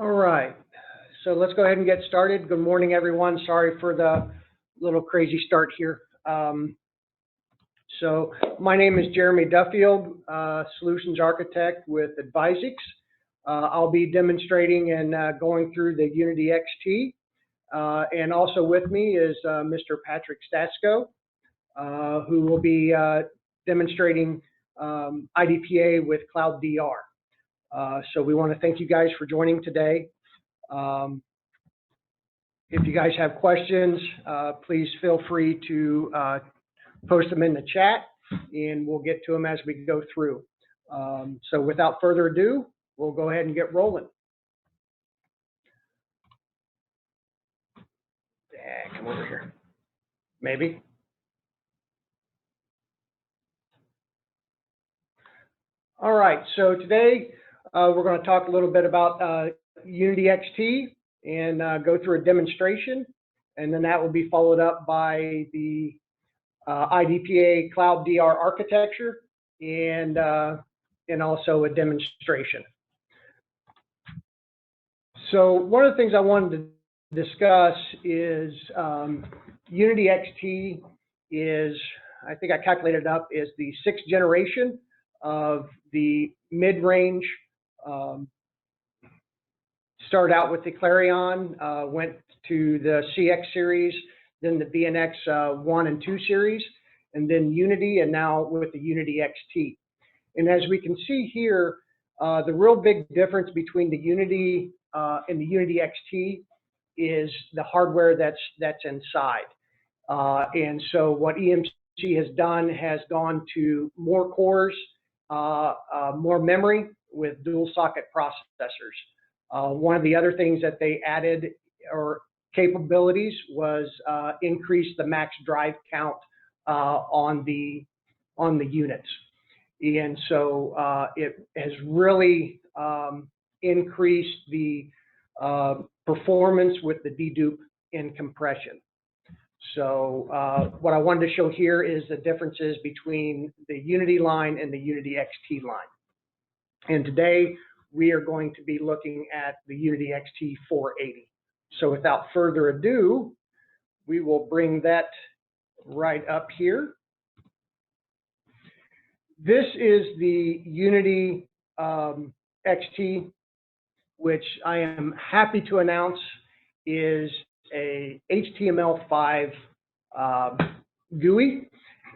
All right, so let's go ahead and get started. Good morning, everyone. Sorry for the little crazy start here. So my name is Jeremy Duffield, Solutions Architect with Advizex. I'll be demonstrating and going through the Unity XT. And also with me is Mr. Patrick Stasko, who will be demonstrating iDPA with Cloud DR. So we want to thank you guys for joining today. If you guys have questions, please feel free to post them in the chat, and we'll get to them as we go through. So without further ado, we'll go ahead and get rolling. Come over here. Maybe. All right, so today we're going to talk a little bit about Unity XT and go through a demonstration, and then that will be followed up by the iDPA Cloud DR architecture and also a demonstration. So one of the things I wanted to discuss is Unity XT is, I think I calculated it up, is the 6th generation of the mid-range. Started out with the Clarion, went to the CX series, then the VNX 1 and 2 series, and then Unity, and now with the Unity XT. And as we can see here, the real big difference between the Unity and the Unity XT is the hardware that's inside. And so what EMC has done has gone to more cores, more memory with dual socket processors. One of the other things that they added or capabilities was increase the max drive count on the units. And so it has really increased the performance with the dedupe and compression. So what I wanted to show here is the differences between the Unity line and the Unity XT line. And today we are going to be looking at the Unity XT 480. So without further ado, we will bring that right up here. This is the Unity XT, which I am happy to announce is a HTML5 GUI,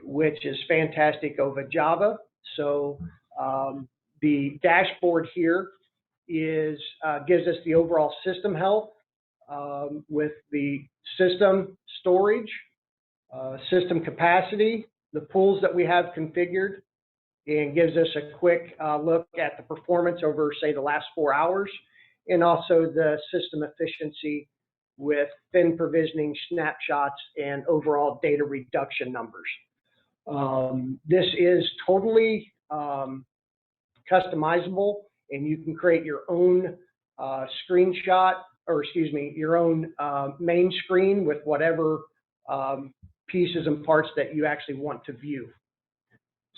which is fantastic over Java. So the dashboard here is gives us the overall system health with the system storage, system capacity, the pools that we have configured, and gives us a quick look at the performance over, say, the last 4 hours, and also the system efficiency with thin provisioning, snapshots, and overall data reduction numbers. This is totally customizable, and you can create your own screenshot, or excuse me, your own main screen with whatever pieces and parts that you actually want to view.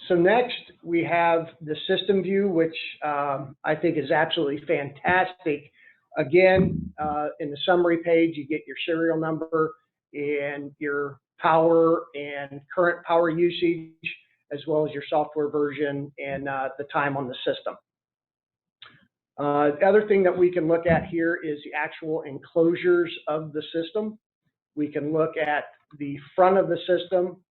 So next we have the system view, which I think is absolutely fantastic. Again, in the summary page, you get your serial number and your power and current power usage, as well as your software version and the time on the system. The other thing that we can look at here is the actual enclosures of the system. We can look at the front of the system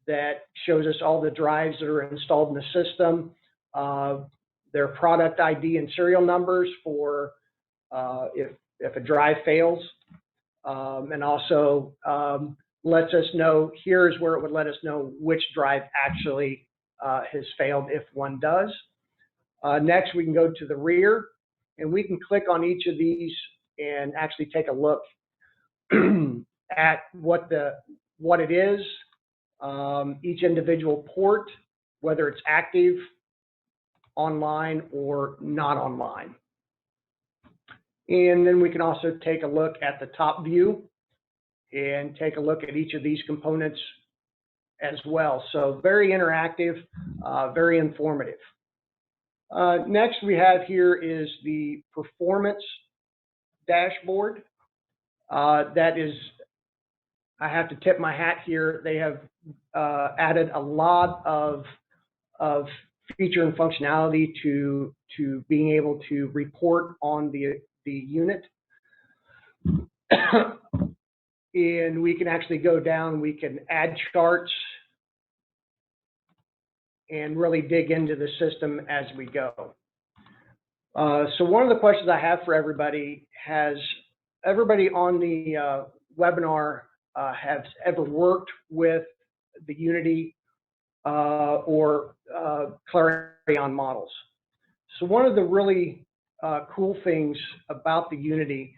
that shows us all the drives that are installed in the system, their product ID and serial numbers for if a drive fails, and also lets us know, here is where it would let us know which drive actually has failed if one does. Next, we can go to the rear, and we can click on each of these and actually take a look at what it is, each individual port, whether it's active, online, or not online. And then we can also take a look at the top view and take a look at each of these components as well. So very interactive, very informative. Next we have here is the performance dashboard. That is, I have to tip my hat here. They have added a lot of feature and functionality to being able to report on the unit. And we can actually go down, we can add charts and really dig into the system as we go. So one of the questions I have for everybody, has everybody on the webinar has ever worked with the Unity or Clarion models? So one of the really cool things about the Unity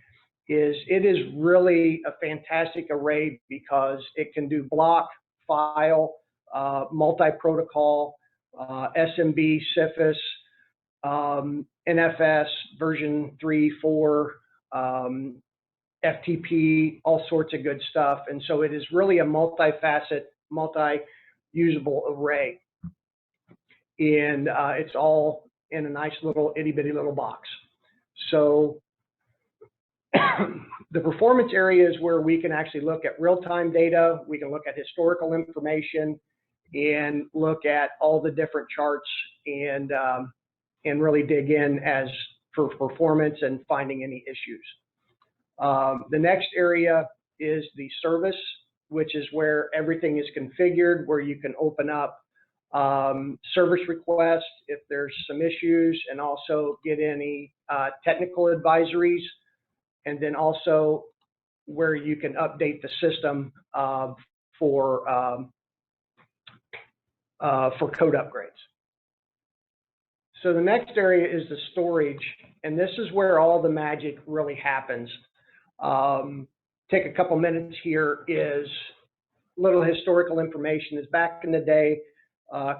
is it is really a fantastic array because it can do block, file, multi-protocol, SMB, CIFS, NFS, version 3, 4, FTP, all sorts of good stuff. And so it is really a multi-facet, multi-usable array. And it's all in a nice little itty-bitty little box. So the performance area is where we can actually look at real-time data, we can look at historical information, and look at all the different charts and really dig in as for performance and finding any issues. The next area is the service, which is where everything is configured, where you can open up service requests if there's some issues, and also get any technical advisories, and then also where you can update the system for code upgrades. So the next area is the storage, and this is where all the magic really happens. Take a couple minutes here. Is little historical information. Is back in the day,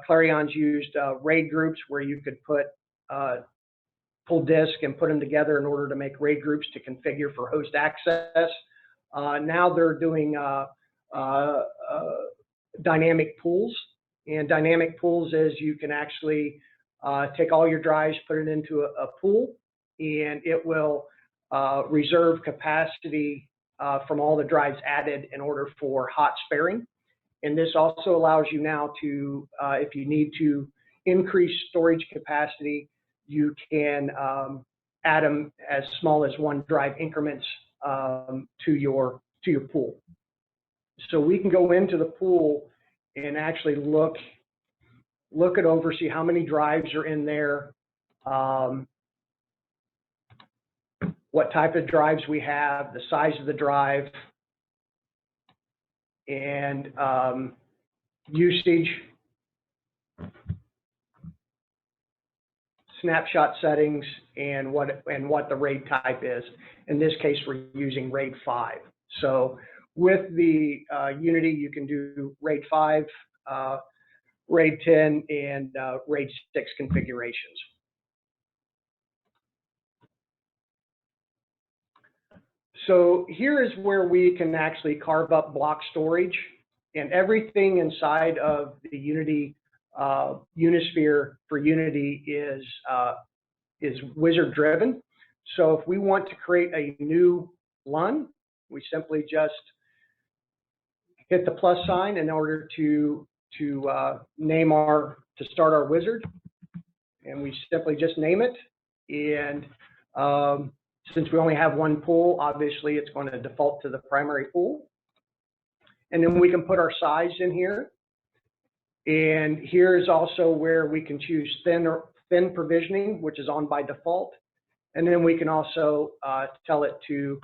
Clarion's used RAID groups where you could put pull disk and put them together in order to make RAID groups to configure for host access. Now they're doing dynamic pools, and dynamic pools is you can actually take all your drives, put it into a pool, and it will reserve capacity from all the drives added in order for hot sparing. And this also allows you now to, if you need to increase storage capacity, you can add them as small as 1 drive increments to your pool. So we can go into the pool and actually look it over, see how many drives are in there, what type of drives we have, the size of the drive, and usage, snapshot settings, and what the RAID type is. In this case, we're using RAID 5. So with the Unity, you can do RAID 5, RAID 10, and RAID 6 configurations. So here is where we can actually carve up block storage, and everything inside of the Unity Unisphere for Unity is wizard driven. So if we want to create a new LUN, we simply just hit the plus sign in order to start our wizard, and we simply just name it. And since we only have 1 pool, obviously it's going to default to the primary pool. And then we can put our size in here. And here is also where we can choose thin provisioning, which is on by default. And then we can also tell it to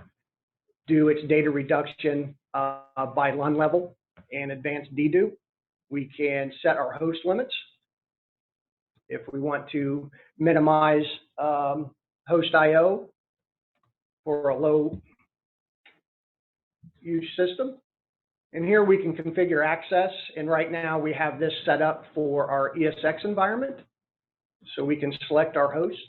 do its data reduction by LUN level and advanced dedo. We can set our host limits if we want to minimize host IO for a low use system. And here we can configure access, and right now we have this set up for our ESX environment. So we can select our hosts.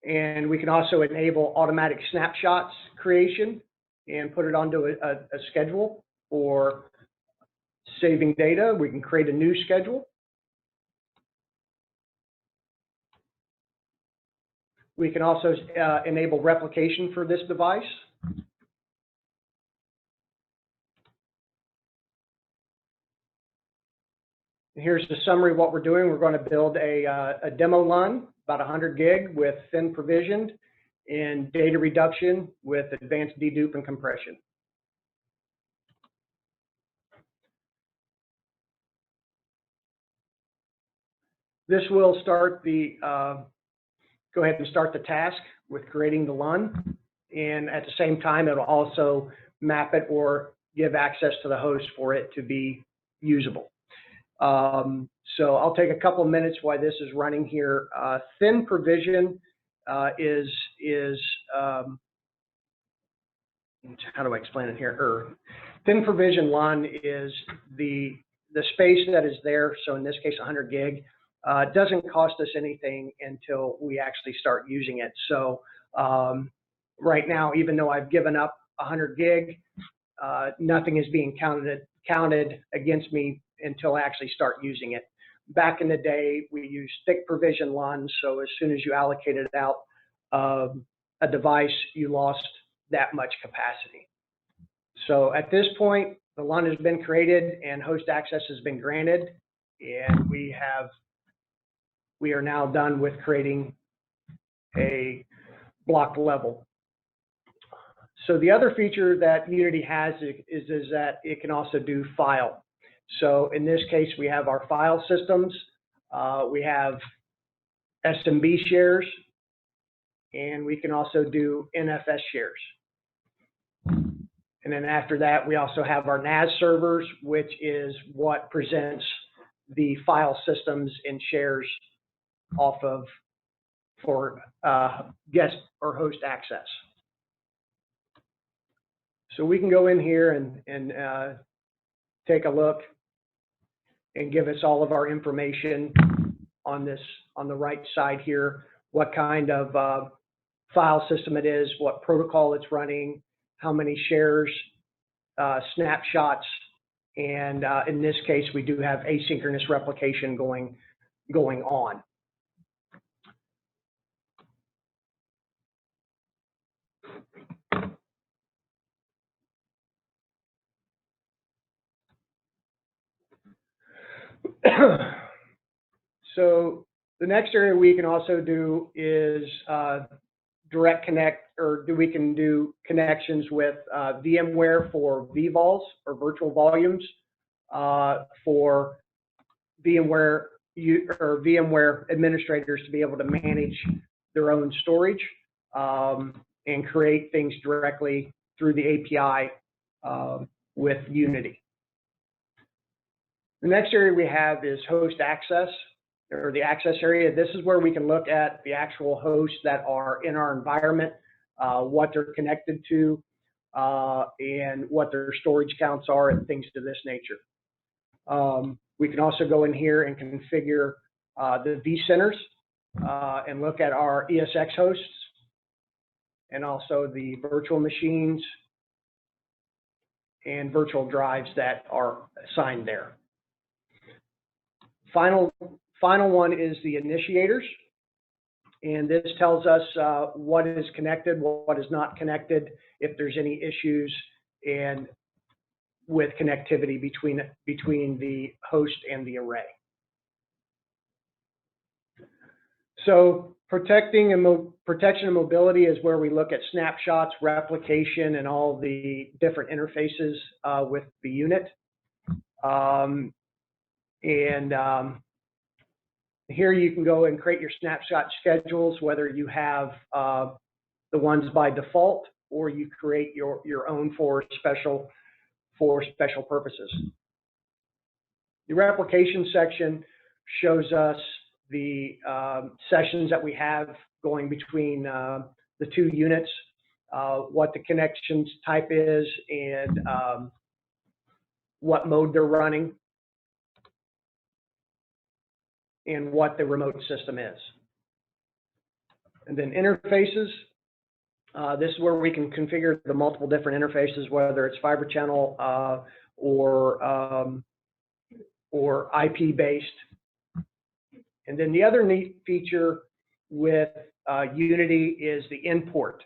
And we can also enable automatic snapshots creation and put it onto a schedule for saving data. We can create a new schedule. We can also enable replication for this device. Here's the summary of what we're doing. We're going to build a demo LUN, about 100 gig with thin provisioned and data reduction with advanced dedupe and compression. This will start the, go ahead and start the task with creating the LUN. And at the same time, it'll also map it or give access to the host for it to be usable. So I'll take a couple of minutes while this is running here. Thin provision is how do I explain it here? Thin provision LUN is the space that is there. So in this case, 100 gig. It doesn't cost us anything until we actually start using it. So right now, even though I've given up 100 gig, nothing is being counted against me until I actually start using it. Back in the day, we used thick provision LUNs, so as soon as you allocated out a device, you lost that much capacity. So at this point, the LUN has been created and host access has been granted, and we are now done with creating a block level. So the other feature that Unity has is that it can also do file. So in this case, we have our file systems, we have SMB shares, and we can also do NFS shares. And then after that, we also have our NAS servers, which is what presents the file systems and shares off of for guest or host access. So we can go in here and take a look and give us all of our information on this, on the right side here, what kind of file system it is, what protocol it's running, how many shares, snapshots, and in this case, we do have asynchronous replication going on. So the next area we can also do is direct connect, or we can do connections with VMware for vVols or virtual volumes, for VMware VMware administrators to be able to manage their own storage and create things directly through the API with Unity. The next area we have is host access, or the access area. This is where we can look at the actual hosts that are in our environment, what they're connected to, and what their storage counts are and things of this nature. We can also go in here and configure the vCenters and look at our ESX hosts and also the virtual machines and virtual drives that are assigned there. Final one is the initiators, and this tells us what is connected, what is not connected, if there's any issues, and with connectivity between the host and the array. So protection and mobility is where we look at snapshots, replication, and all the different interfaces with the unit. Here you can go and create your snapshot schedules, whether you have the ones by default or you create your own for special purposes. The replication section shows us the sessions that we have going between the two units, what the connections type is, and what mode they're running, and what the remote system is. And then interfaces. This is where we can configure the multiple different interfaces, whether it's fiber channel or IP based. And then the other neat feature with Unity is the import.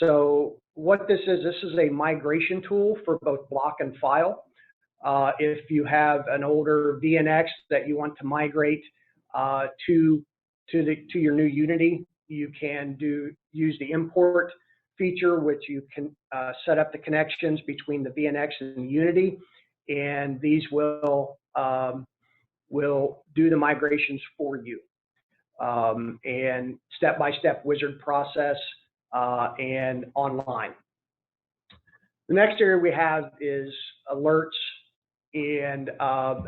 So what this is a migration tool for both block and file. If you have an older VNX that you want to migrate to your new Unity, you can use the import feature, which you can set up the connections between the VNX and Unity, and these will do the migrations for you. And step-by-step wizard process and online. The next area we have is alerts and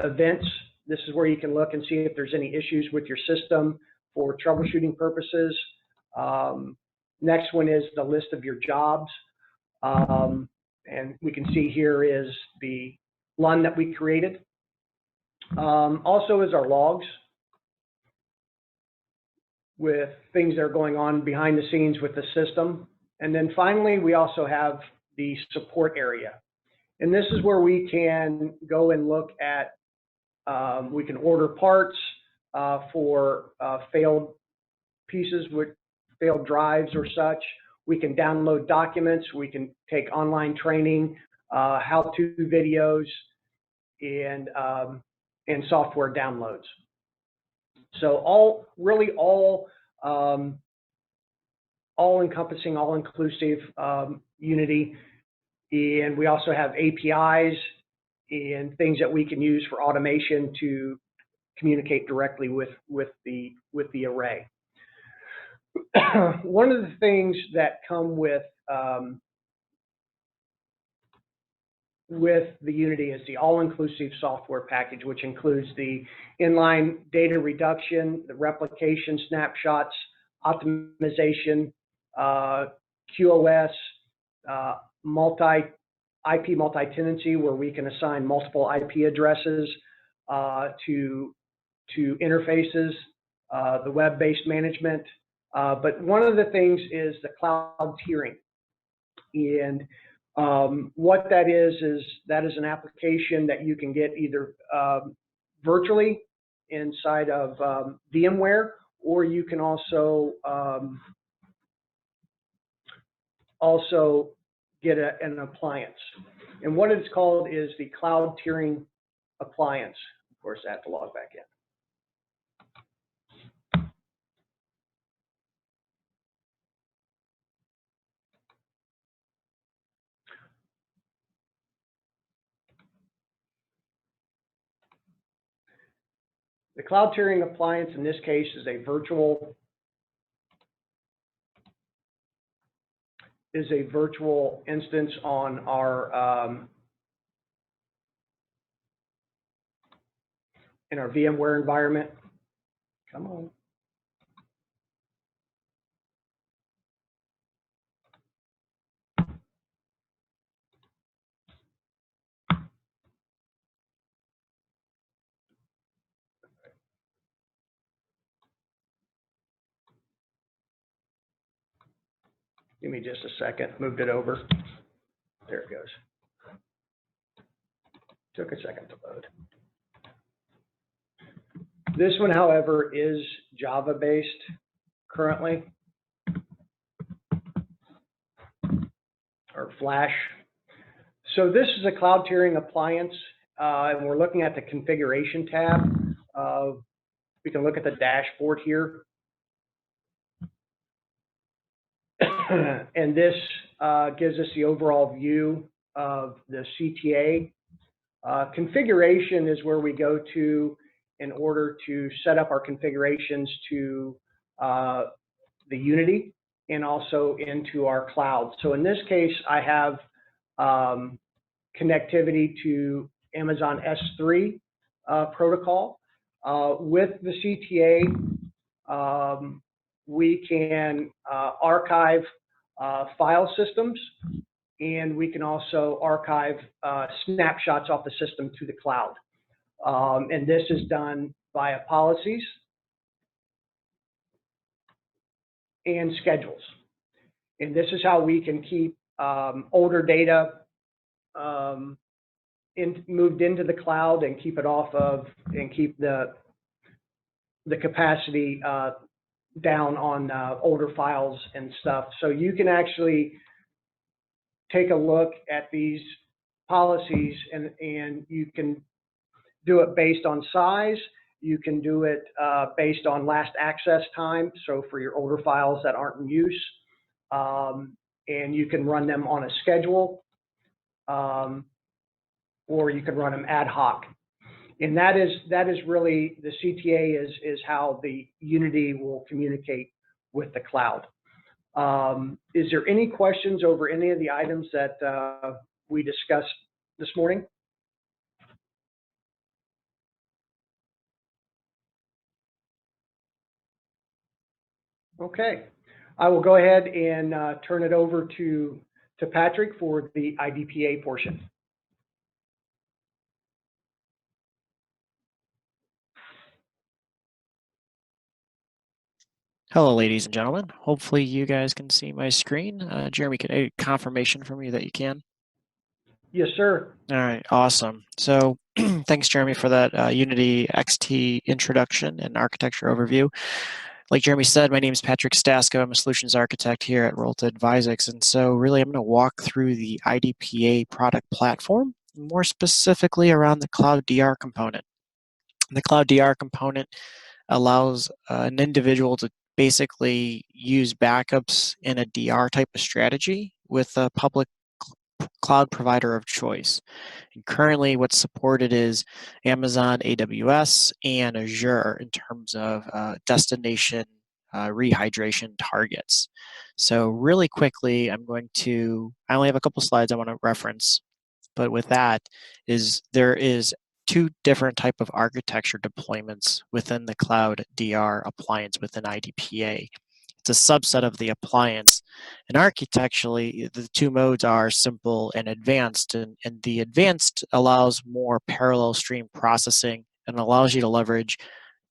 events. This is where you can look and see if there's any issues with your system for troubleshooting purposes. Next one is the list of your jobs. And we can see here is the LUN that we created. Also is our logs with things that are going on behind the scenes with the system. And then finally, we also have the support area. And this is where we can go and look at, we can order parts for failed pieces with failed drives or such. We can download documents. We can take online training, how-to videos, and software downloads. So all encompassing, all inclusive Unity. And we also have APIs and things that we can use for automation to communicate directly with the array. One of the things that come with the Unity is the all-inclusive software package, which includes the inline data reduction, the replication snapshots, optimization, QoS, IP multi-tenancy, where we can assign multiple IP addresses to interfaces, the web-based management. But one of the things is the cloud tiering. And what that is an application that you can get either virtually inside of VMware, or you can also get an appliance. And what it's called is the cloud tiering appliance. Of course, I have to log back in. The cloud tiering appliance in this case is a virtual instance on our in our VMware environment. Come on. Give me just a second. Moved it over. There it goes. Took a second to load. This one, however, is Java-based currently, or Flash. So this is a cloud tiering appliance, and we're looking at the configuration tab. We can look at the dashboard here. And this gives us the overall view of the CTA. Configuration is where we go to in order to set up our configurations to the Unity and also into our cloud. So in this case, I have connectivity to Amazon S3 protocol. With the CTA, we can archive file systems, and we can also archive snapshots off the system to the cloud. And this is done via policies and schedules. And this is how we can keep older data moved into the cloud and keep it off of, and keep the capacity down on older files and stuff. So you can actually take a look at these policies, and you can do it based on size. You can do it based on last access time, so for your older files that aren't in use. And you can run them on a schedule, or you can run them ad hoc. And that is really, the CTA is how the Unity will communicate with the cloud. Is there any questions over any of the items that we discussed this morning? Okay, I will go ahead and turn it over to Patrick for the iDPA portion. Hello, ladies and gentlemen. Hopefully you guys can see my screen. Jeremy, can I confirmation from you that you can? Yes, sir. All right, awesome. So thanks, Jeremy, for that Unity XT introduction and architecture overview. Like Jeremy said, my name is Patrick Stasko. I'm a solutions architect here at Advizex. And so really I'm going to walk through the iDPA product platform, more specifically around the Cloud DR component. The Cloud DR component allows an individual to basically use backups in a DR type of strategy with a public cloud provider of choice. And currently what's supported is Amazon AWS and Azure in terms of destination rehydration targets. So really quickly, I only have a couple slides I want to reference, but with that there is two different type of architecture deployments within the Cloud DR appliance within iDPA. It's a subset of the appliance. And architecturally, the two modes are simple and advanced. And the advanced allows more parallel stream processing and allows you to leverage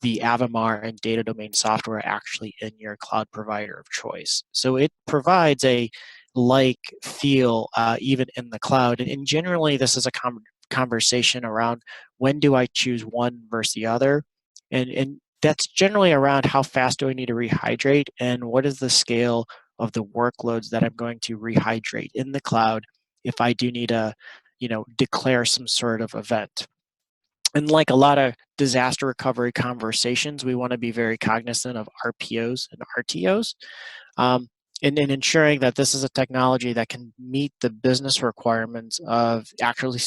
the Avamar and data domain software actually in your cloud provider of choice. So it provides a like feel even in the cloud. And generally, this is a conversation around when do I choose one versus the other. And that's generally around how fast do I need to rehydrate and what is the scale of the workloads that I'm going to rehydrate in the cloud if I do need to, declare some sort of event. And like a lot of disaster recovery conversations, we want to be very cognizant of RPOs and RTOs. And ensuring that this is a technology that can meet the business requirements of actually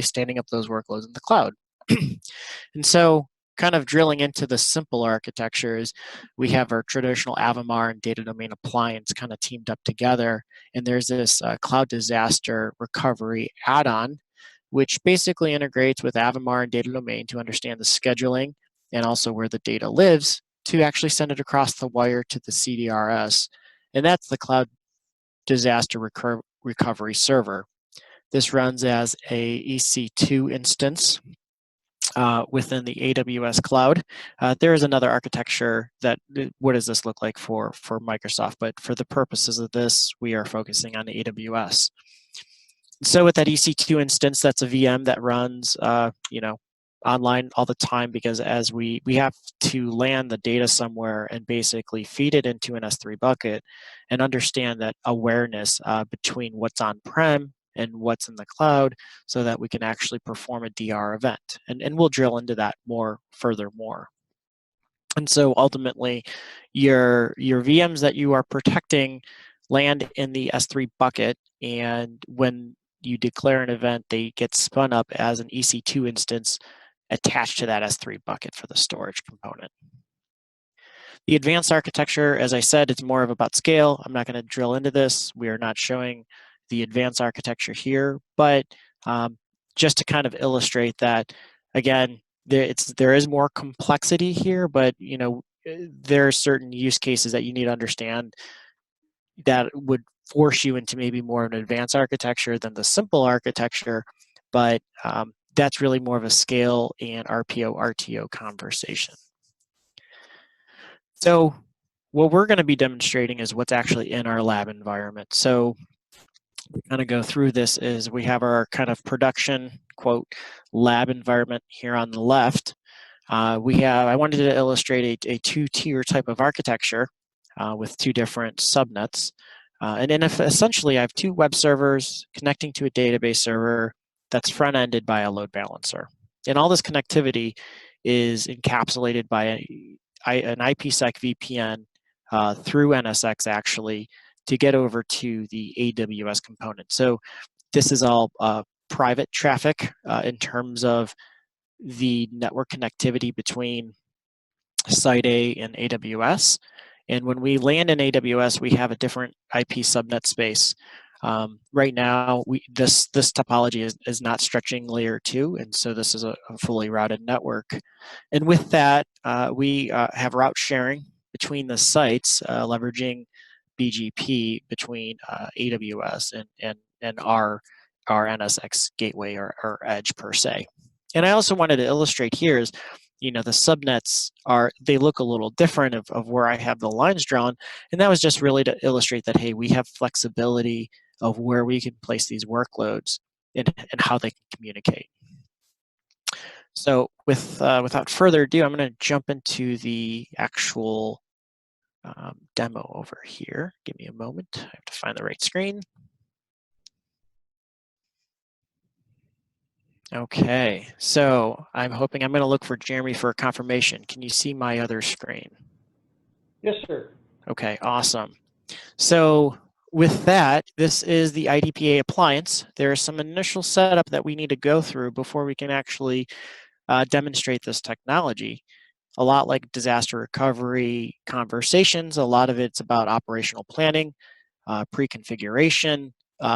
standing up those workloads in the cloud. And so kind of drilling into the simple architectures, we have our traditional Avamar and data domain appliance kind of teamed up together. And there's this cloud disaster recovery add-on, which basically integrates with Avamar and data domain to understand the scheduling and also where the data lives to actually send it across the wire to the CDRS. And that's the Cloud Disaster Recovery Server. This runs as a EC2 instance within the AWS cloud. There is another architecture that, what does this look like for Microsoft? But for the purposes of this, we are focusing on AWS. So with that EC2 instance, that's a VM that runs, online all the time, because as we have to land the data somewhere and basically feed it into an S3 bucket and understand that awareness between what's on-prem and what's in the cloud so that we can actually perform a DR event. And we'll drill into that furthermore. And so ultimately, your VMs that you are protecting land in the S3 bucket, and when you declare an event, they get spun up as an EC2 instance attached to that S3 bucket for the storage component. The advanced architecture, as I said, it's more of about scale. I'm not going to drill into this. We are not showing the advanced architecture here, but just to kind of illustrate that, again, there is more complexity here, but there are certain use cases that you need to understand that would force you into maybe more of an advanced architecture than the simple architecture, but that's really more of a scale and RPO, RTO conversation. So what we're going to be demonstrating is what's actually in our lab environment. So we kind of go through this is we have our kind of production, quote, lab environment here on the left. I wanted to illustrate a two-tier type of architecture with two different subnets. And then essentially I have two web servers connecting to a database server that's front-ended by a load balancer. And all this connectivity is encapsulated by an IPsec VPN through NSX actually to get over to the AWS component. So this is all private traffic in terms of the network connectivity between Site A and AWS. And when we land in AWS, we have a different IP subnet space. Right now, this topology is not stretching layer 2, and so this is a fully routed network. And with that, we have route sharing between the sites, leveraging BGP between AWS and our NSX gateway or edge per se. And I also wanted to illustrate here is, the subnets they look a little different of where I have the lines drawn. And that was just really to illustrate that, hey, we have flexibility of where we can place these workloads and how they can communicate. So without further ado, I'm going to jump into the actual demo over here. Give me a moment. I have to find the right screen. Okay, so I'm hoping I'm going to look for Jeremy for a confirmation. Can you see my other screen? Yes, sir. Okay, awesome. So with that, this is the iDPA appliance. There is some initial setup that we need to go through before we can actually demonstrate this technology. A lot like disaster recovery conversations, a lot of it's about operational planning, pre-configuration,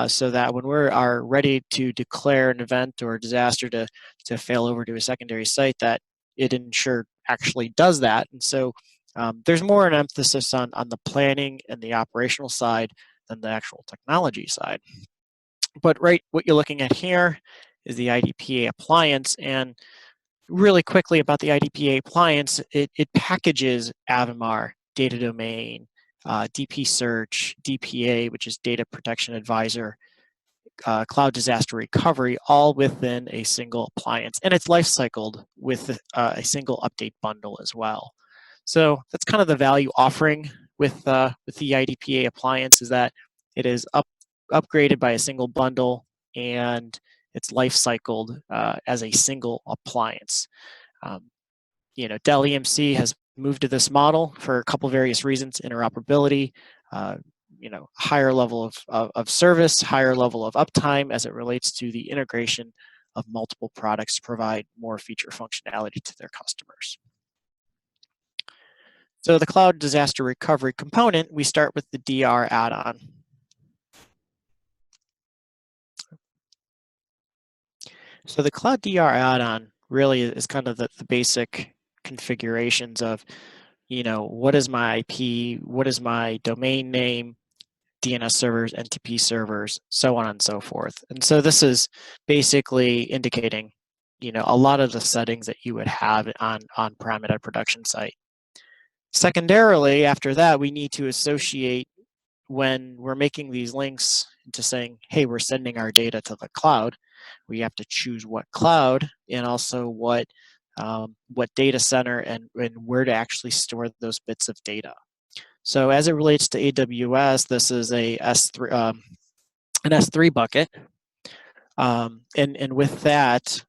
so that when we are ready to declare an event or a disaster to fail over to a secondary site, that it ensure actually does that. And so there's more an emphasis on the planning and the operational side than the actual technology side. But what you're looking at here is the iDPA appliance. And really quickly about the iDPA appliance, it packages Avamar, data domain, DP search, DPA, which is data protection advisor, cloud disaster recovery, all within a single appliance. And it's life-cycled with a single update bundle as well. So that's kind of the value offering with the iDPA appliance, is that it is upgraded by a single bundle and it's life-cycled as a single appliance. Dell EMC has moved to this model for a couple various reasons: interoperability, higher level of service, higher level of uptime as it relates to the integration of multiple products to provide more feature functionality to their customers. So the cloud disaster recovery component, we start with the DR add-on. So the cloud DR add-on really is kind of the basic configurations of, what is my IP, what is my domain name, DNS servers, NTP servers, so on and so forth. And so this is basically indicating, a lot of the settings that you would have on-prem at a production site. Secondarily, after that, we need to associate, when we're making these links into saying, hey, we're sending our data to the cloud, we have to choose what cloud and also what data center and where to actually store those bits of data. So as it relates to AWS, this is an S3 bucket. And with that,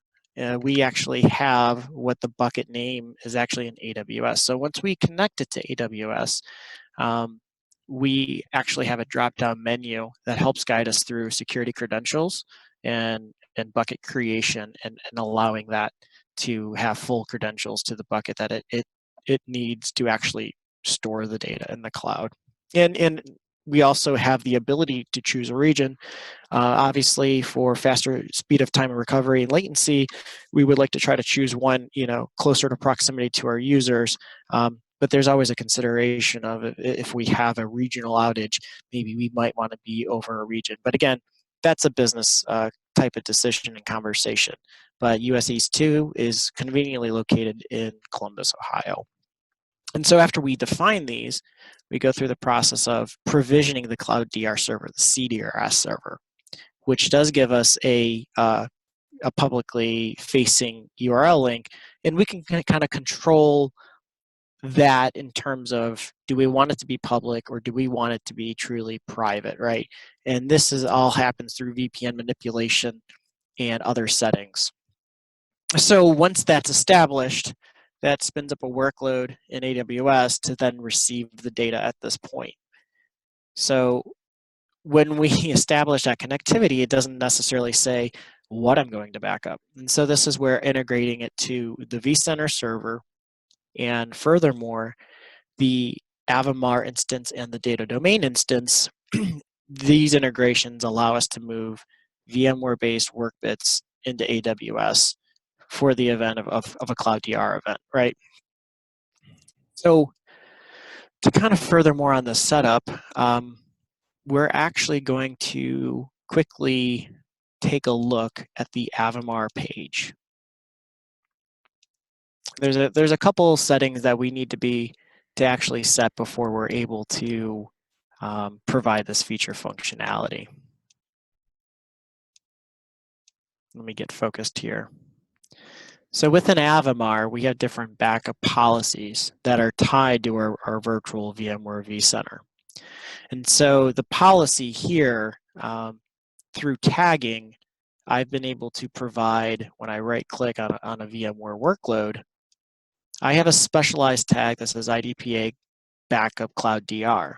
we actually have what the bucket name is actually in AWS. So once we connect it to AWS, we actually have a drop-down menu that helps guide us through security credentials and bucket creation and allowing that to have full credentials to the bucket that it needs to actually store the data in the cloud. And we also have the ability to choose a region. Obviously, for faster speed of time of recovery and latency, we would like to try to choose one, closer to proximity to our users. But there's always a consideration of, if we have a regional outage, maybe we might want to be over a region. But again, that's a business type of decision and conversation. But US East 2 is conveniently located in Columbus, Ohio. And so after we define these, we go through the process of provisioning the Cloud DR server, the CDRS server, which does give us a publicly facing URL link And we can kind of control that in terms of, do we want it to be public or do we want it to be truly private, right? And this all happens through VPN manipulation and other settings. So once that's established, that spins up a workload in AWS to then receive the data at this point. So when we establish that connectivity, it doesn't necessarily say what I'm going to back up. And so this is where integrating it to the vCenter server, and furthermore, the Avamar instance and the data domain instance, these integrations allow us to move VMware-based work bits into AWS for the event of a Cloud DR event, right? So to kind of further more on the setup, we're actually going to quickly take a look at the Avamar page. There's a couple settings that we need to actually set before we're able to provide this feature functionality. Let me get focused here. So within Avamar, we have different backup policies that are tied to our virtual VMware vCenter. And so the policy here, through tagging, I've been able to provide, when I right-click on a VMware workload, I have a specialized tag that says iDPA Backup Cloud DR.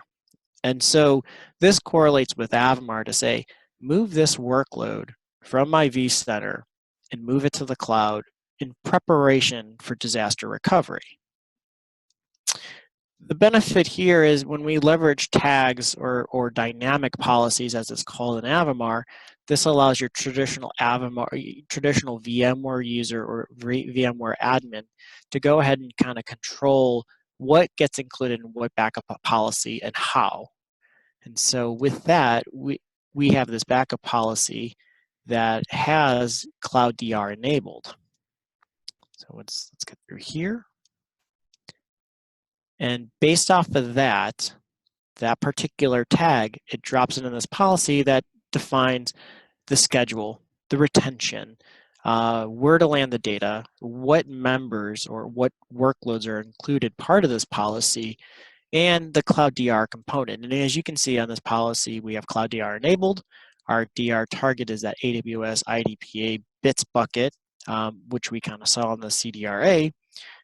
And so this correlates with Avamar to say, move this workload from my vCenter and move it to the cloud in preparation for disaster recovery. The benefit here is when we leverage tags or dynamic policies, as it's called in Avamar, this allows your traditional VMware user or VMware admin to go ahead and kind of control what gets included in what backup policy and how. And so with that, we have this backup policy that has Cloud DR enabled. So let's get through here. And based off of that particular tag, it drops into this policy that defines the schedule, the retention, where to land the data, what members or what workloads are included part of this policy, and the Cloud DR component. And as you can see on this policy, we have Cloud DR enabled. Our DR target is that AWS iDPA bits bucket, which we kind of saw in the CDRA.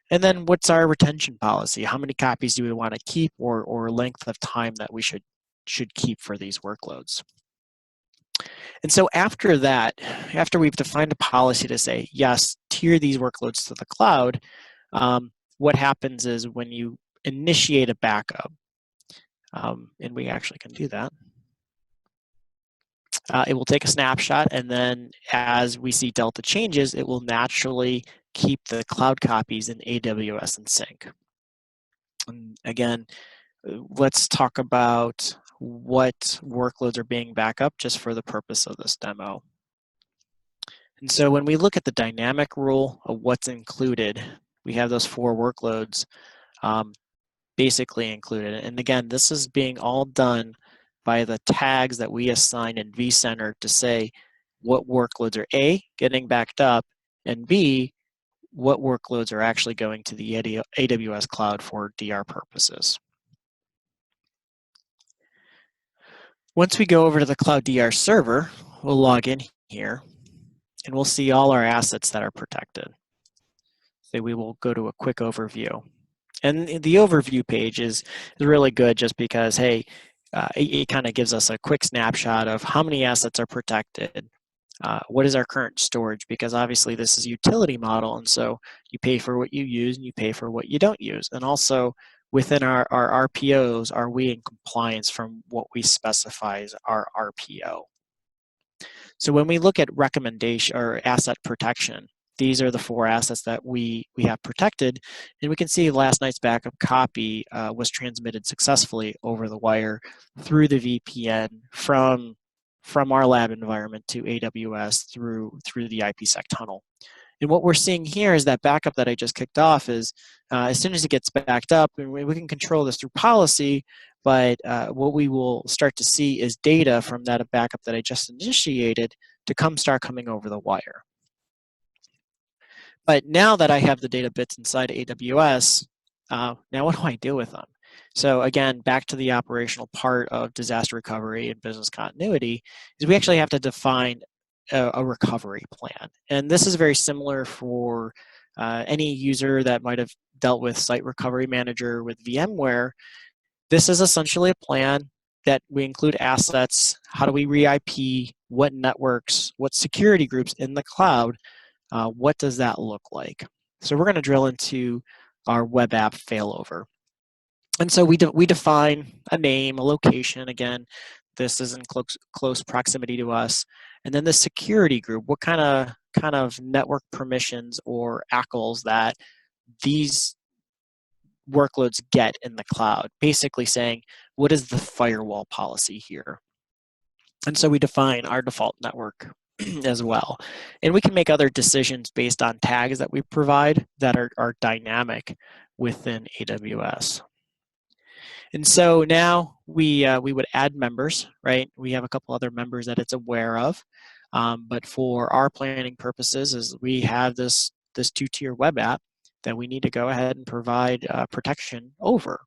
And then what's our retention policy? How many copies do we want to keep, or length of time that we should keep for these workloads? And so after that, after we've defined a policy to say, yes, tier these workloads to the cloud, what happens is when you initiate a backup, and we actually can do that, it will take a snapshot, and then as we see delta changes, it will naturally keep the cloud copies in AWS in sync. And again, let's talk about what workloads are being backed up just for the purpose of this demo. And so when we look at the dynamic rule of what's included, we have those 4 workloads basically included. And again, this is being all done by the tags that we assign in vCenter to say what workloads are A, getting backed up, and B, what workloads are actually going to the AWS cloud for DR purposes. Once we go over to the Cloud DR server, we'll log in here and we'll see all our assets that are protected. So we will go to a quick overview. And the overview page is really good just because, hey, it kind of gives us a quick snapshot of how many assets are protected, what is our current storage, because obviously this is a utility model, and so you pay for what you use and you pay for what you don't use. And also within our RPOs, are we in compliance from what we specify as our RPO? So when we look at recommendation or asset protection, these are the 4 assets that we have protected, and we can see last night's backup copy was transmitted successfully over the wire through the VPN from our lab environment to AWS through the IPsec tunnel. And what we're seeing here is that backup that I just kicked off is as soon as it gets backed up, and we can control this through policy, but what we will start to see is data from that backup that I just initiated to start coming over the wire. But now that I have the data bits inside AWS, now what do I do with them? So again, back to the operational part of disaster recovery and business continuity, is we actually have to define a recovery plan. And this is very similar for any user that might have dealt with Site Recovery Manager with VMware. This is essentially a plan that we include assets, how do we re-IP, what networks, what security groups in the cloud, what does that look like? So we're going to drill into our web app failover. And so we define a name, a location. Again, this is in close proximity to us. And then the security group, what kind of network permissions or ACLs that these workloads get in the cloud, basically saying, what is the firewall policy here? And so we define our default network as well. And we can make other decisions based on tags that we provide that are dynamic within AWS. And so now we would add members, right? We have a couple other members that it's aware of. But for our planning purposes, is we have this two-tier web app that we need to go ahead and provide protection over.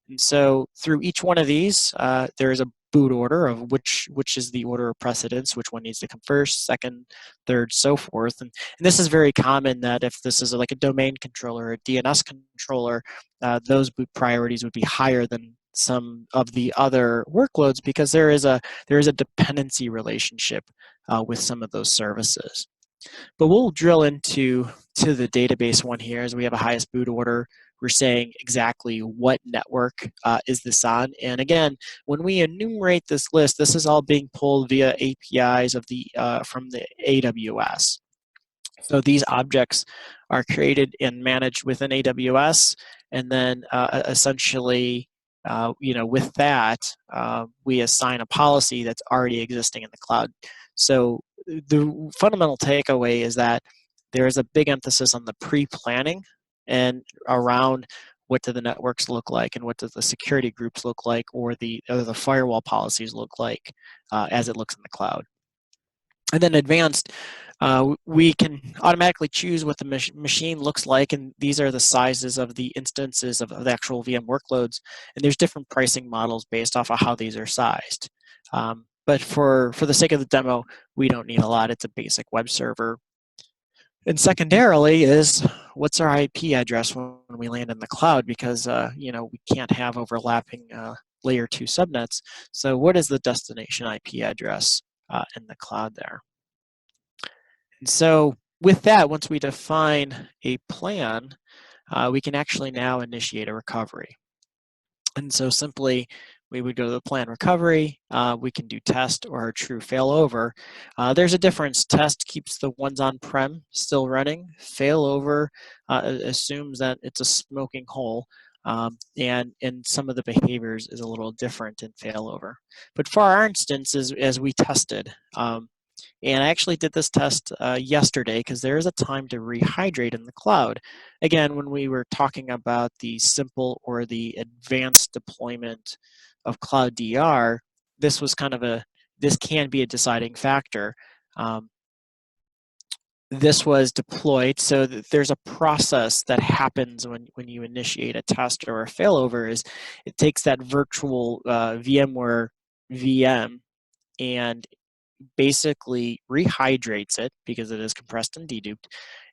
And so through each one of these, there is a boot order of which is the order of precedence, which one needs to come first, second, third, so forth. And this is very common that if this is like a domain controller, a DNS controller, those boot priorities would be higher than some of the other workloads because there is a dependency relationship with some of those services. But we'll drill into the database one here as we have a highest boot order. We're saying exactly what network is this on. And again, when we enumerate this list, this is all being pulled via APIs of the from the AWS. So these objects are created and managed within AWS, and then essentially, with that, we assign a policy that's already existing in the cloud. So the fundamental takeaway is that there is a big emphasis on the pre-planning and around what do the networks look like and what do the security groups look like or the firewall policies look like as it looks in the cloud. And then advanced, we can automatically choose what the machine looks like, and these are the sizes of the instances of the actual VM workloads. And there's different pricing models based off of how these are sized. But for the sake of the demo, we don't need a lot. It's a basic web server. And secondarily is what's our IP address when we land in the cloud because we can't have overlapping layer 2 subnets. So what is the destination IP address in the cloud there? And so with that, once we define a plan, we can actually now initiate a recovery. And so simply, we would go to the plan recovery. We can do test or true failover. There's a difference. Test keeps the ones on-prem still running. Failover assumes that it's a smoking hole. And some of the behaviors is a little different in failover. But for our instance, as we tested, and I actually did this test yesterday because there is a time to rehydrate in the cloud. Again, when we were talking about the simple or the advanced deployment of Cloud DR, this can be a deciding factor. This was deployed, so there's a process that happens when you initiate a test or a failover is it takes that virtual VMware VM and basically rehydrates it because it is compressed and deduped,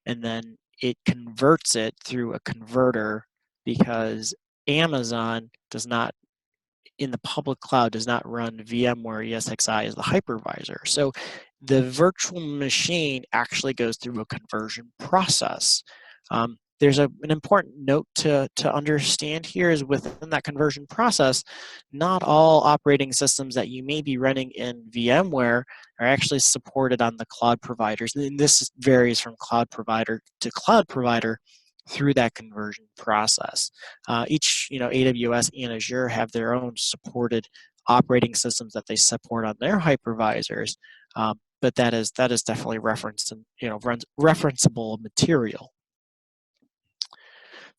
and then it converts it through a converter because Amazon does not, in the public cloud, does not run VMware ESXi as the hypervisor. So the virtual machine actually goes through a conversion process. There's an important note to understand here is within that conversion process, not all operating systems that you may be running in VMware are actually supported on the cloud providers. And this varies from cloud provider to cloud provider through that conversion process. Each, AWS and Azure have their own supported operating systems that they support on their hypervisors, but that is definitely referenced and referenceable material.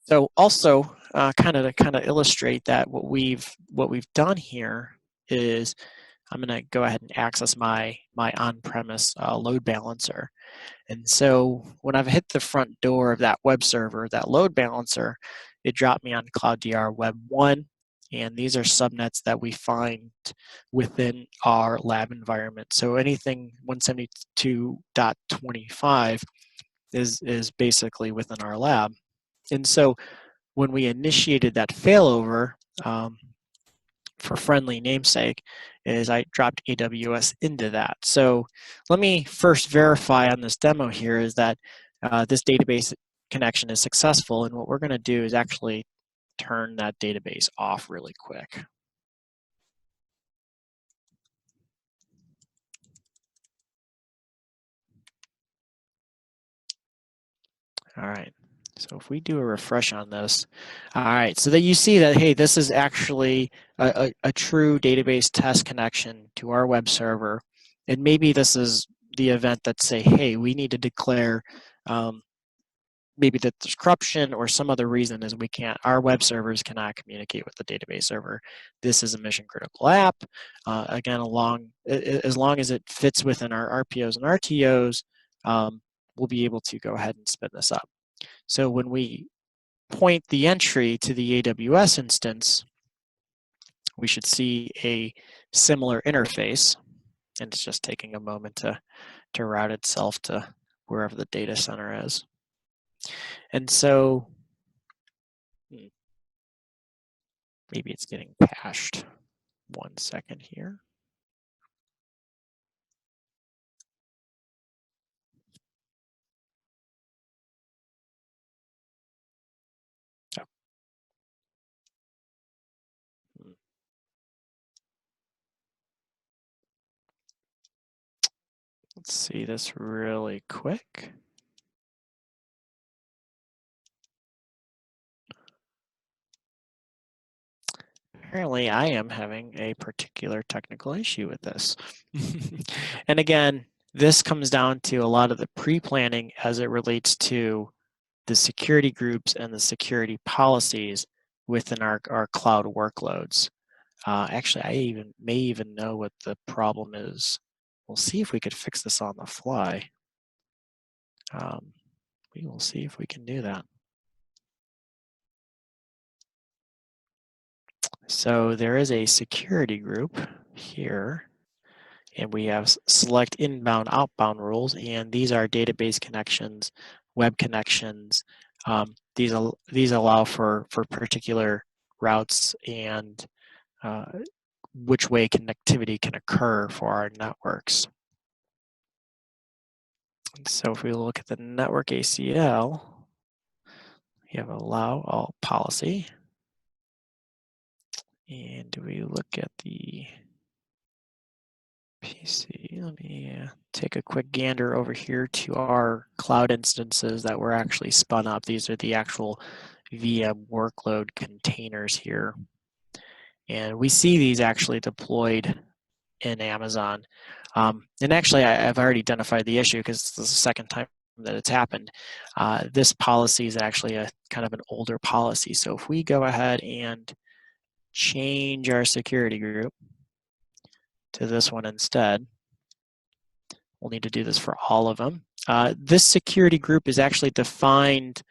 So also, kind of illustrate that what we've done here is I'm going to go ahead and access my on-premise load balancer. And so when I've hit the front door of that web server, that load balancer, it dropped me on Cloud DR Web 1. And these are subnets that we find within our lab environment. So anything 172.25 is basically within our lab. And so when we initiated that failover, for friendly namesake, is I dropped AWS into that. So let me first verify on this demo here is that this database connection is successful, and what we're going to do is actually turn that database off really quick. All right, so if we do a refresh on this, all right, so that you see that, hey, this is actually a true database test connection to our web server. And maybe this is the event that say, hey, we need to declare maybe that there's corruption or some other reason is our web servers cannot communicate with the database server. This is a mission critical app. Again, as long as it fits within our RPOs and RTOs, we'll be able to go ahead and spin this up. So when we point the entry to the AWS instance, we should see a similar interface, and it's just taking a moment to route itself to wherever the data center is. And so maybe it's getting cached. 1 second here. Oh. Let's see this really quick. Apparently, I am having a particular technical issue with this. And again, this comes down to a lot of the pre-planning as it relates to the security groups and the security policies within our cloud workloads. Actually, I may even know what the problem is. We'll see if we could fix this on the fly. We will see if we can do that. So there is a security group here, and we have select inbound, outbound rules, and these are database connections, web connections. These allow for particular routes and which way connectivity can occur for our networks. And so if we look at the network ACL, we have allow all policy. And we look at the PC, let me take a quick gander over here to our cloud instances that were actually spun up. These are the actual VM workload containers here. And we see these actually deployed in Amazon. And actually, I've already identified the issue because this is the second time that it's happened. This policy is actually a kind of an older policy. So if we go ahead and change our security group to this one instead, we'll need to do this for all of them. This security group is actually defined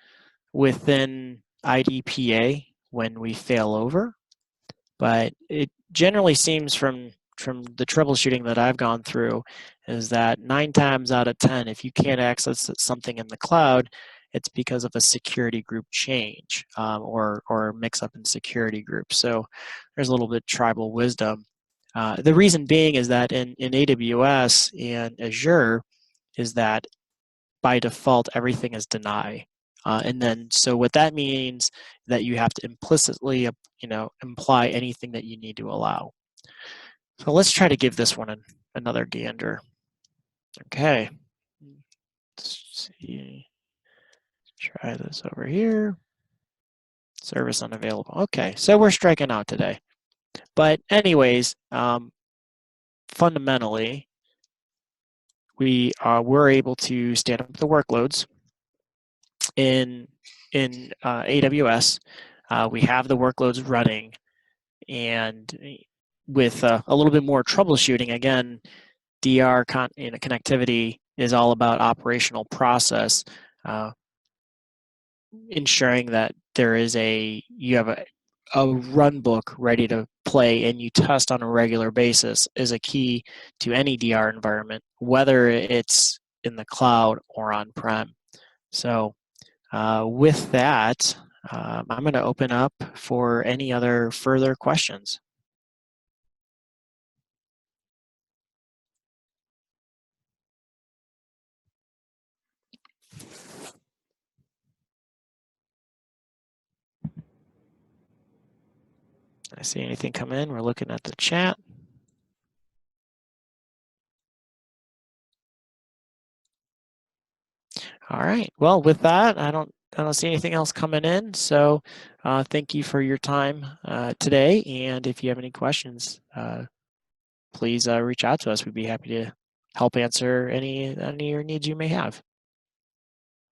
within iDPA when we fail over, but it generally seems from the troubleshooting that I've gone through is that 9 times out of 10, if you can't access something in the cloud, it's because of a security group change or mix up in security groups. So there's a little bit of tribal wisdom. The reason being is that in AWS and Azure is that by default everything is deny. And then so what that means that you have to implicitly imply anything that you need to allow. So let's try to give this one another gander. Okay. Let's see. Try this over here. Service unavailable. Okay, so we're striking out today. But anyways, fundamentally, we were able to stand up the workloads in AWS. We have the workloads running, and with a little bit more troubleshooting, again, DR connectivity is all about operational process, ensuring that you have a run book ready to play and you test on a regular basis is a key to any DR environment, whether it's in the cloud or on-prem. So with that, I'm going to open up for any other further questions. I see anything come in. We're looking at the chat. All right. Well, with that, I don't see anything else coming in. So thank you for your time today. And if you have any questions, please reach out to us. We'd be happy to help answer any of your needs you may have.